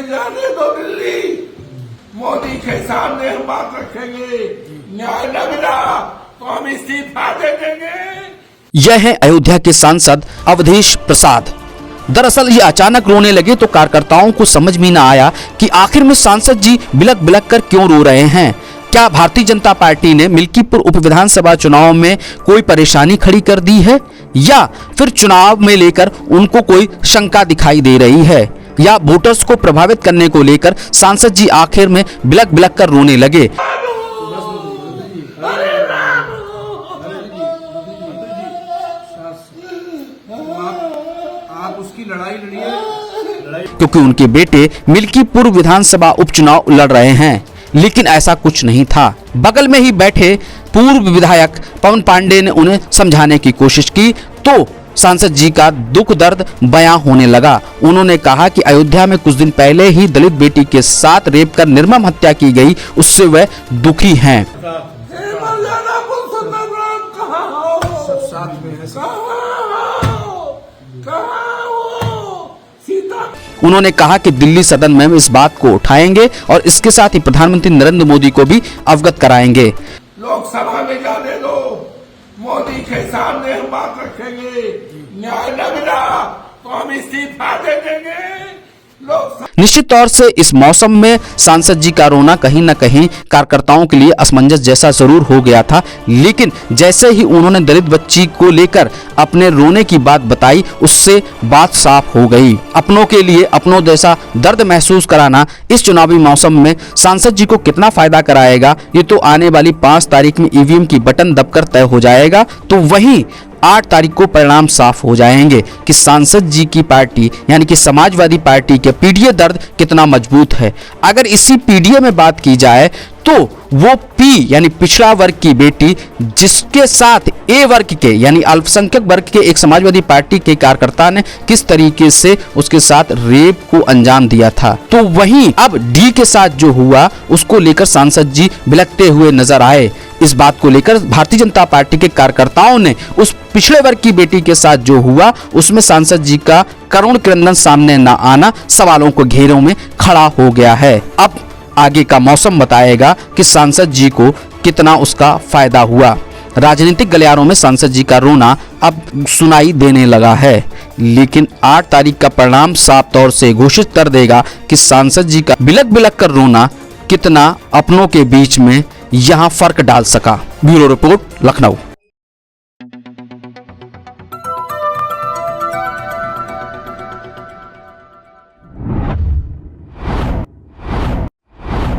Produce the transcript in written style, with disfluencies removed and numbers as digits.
हमें जाने दो दिल्ली, मोदी के सामने हम बात रखेंगे, न्याय न मिला तो हम इस्तीफा दे देंगे। यह है अयोध्या के सांसद अवधेश प्रसाद। दरअसल ये अचानक रोने लगे तो कार्यकर्ताओं को समझ में न आया कि आखिर में सांसद जी बिलक बिलक कर क्यों रो रहे हैं। क्या भारतीय जनता पार्टी ने मिल्कीपुर उप विधानसभा चुनाव में कोई परेशानी खड़ी कर दी है, या फिर चुनाव में लेकर उनको कोई शंका दिखाई दे रही है, या वोटर्स को प्रभावित करने को लेकर सांसद जी आखिर में बिलक बिलक कर रोने लगे। आप उसकी लड़ाई लड़िए, क्योंकि उनके बेटे मिल्कीपुर विधानसभा उपचुनाव लड़ रहे हैं। लेकिन ऐसा कुछ नहीं था। बगल में ही बैठे पूर्व विधायक पवन पांडे ने उन्हें समझाने की कोशिश की तो सांसद जी का दुख दर्द बयां होने लगा। उन्होंने कहा कि अयोध्या में कुछ दिन पहले ही दलित बेटी के साथ रेप कर निर्मम हत्या की गई, उससे वह दुखी हैं। उन्होंने कहा कि दिल्ली सदन में इस बात को उठाएंगे और इसके साथ ही प्रधानमंत्री नरेंद्र मोदी को भी अवगत कराएंगे। लोकसभा में जाने दो, मोदी के सामने हम बात रखेंगे, न्याय न मिला तो हम इस्तीफा दे देंगे। निश्चित तौर से इस मौसम में सांसद जी का रोना कहीं न कहीं कार्यकर्ताओं के लिए असमंजस जैसा जरूर हो गया था। लेकिन जैसे ही उन्होंने दलित बच्ची को लेकर अपने रोने की बात बताई, उससे बात साफ हो गई। अपनों के लिए अपनों जैसा दर्द महसूस कराना इस चुनावी मौसम में सांसद जी को कितना फायदा कराएगा, ये तो आने वाली 5 तारीख में ईवीएम की बटन दबकर तय हो जाएगा। तो वहीं 8 तारीख को परिणाम साफ हो जाएंगे कि सांसद जी की पार्टी यानी कि समाजवादी पार्टी के पीडीए दर्द कितना मजबूत है। अगर इसी पीडीए में बात की जाए तो वो पी यानी पिछड़ा वर्ग की बेटी, जिसके साथ ए वर्ग के यानी अल्पसंख्यक वर्ग के एक समाजवादी पार्टी के कार्यकर्ता ने किस तरीके से उसके साथ रेप को अंजाम दिया था, तो वहीं अब डी के साथ जो हुआ उसको लेकर सांसद जी बिलखते हुए नजर आए। इस बात को लेकर भारतीय जनता पार्टी के कार्यकर्ताओं ने उस पिछड़े वर्ग की बेटी के साथ जो हुआ उसमें सांसद जी का करुण क्रंदन सामने न आना सवालों को घेरों में खड़ा हो गया है। अब आगे का मौसम बताएगा कि सांसद जी को कितना उसका फायदा हुआ। राजनीतिक गलियारों में सांसद जी का रोना अब सुनाई देने लगा है, लेकिन 8 तारीख का परिणाम साफ तौर से घोषित कर देगा कि सांसद जी का बिलक बिलक कर रोना कितना अपनों के बीच में यहाँ फर्क डाल सका। Bureau report, Lucknow.